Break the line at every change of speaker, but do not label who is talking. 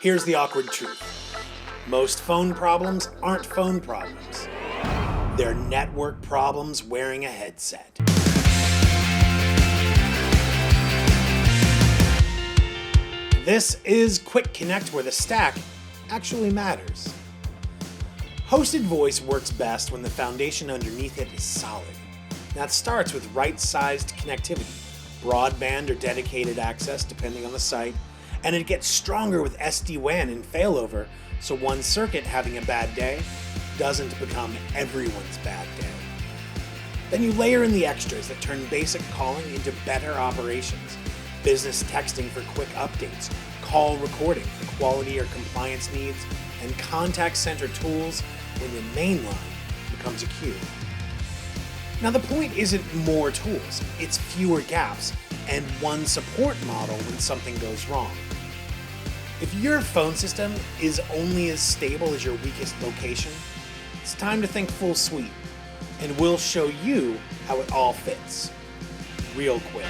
Here's the awkward truth. Most phone problems aren't phone problems. They're network problems wearing a headset. This is Quick Connect, where the stack actually matters. Hosted voice works best when the foundation underneath it is solid. That starts with right-sized connectivity, broadband or dedicated access depending on the site, and it gets stronger with sd-wan and failover, so one circuit having a bad day doesn't become everyone's bad day. Then you layer in the extras that turn basic calling into better operations. Business texting for quick updates, call recording for quality or compliance needs, and contact center tools when your main line becomes a queue. Now the point isn't more tools, it's fewer gaps and one support model when something goes wrong. If your phone system is only as stable as your weakest location, it's time to think full suite, and we'll show you how it all fits real quick.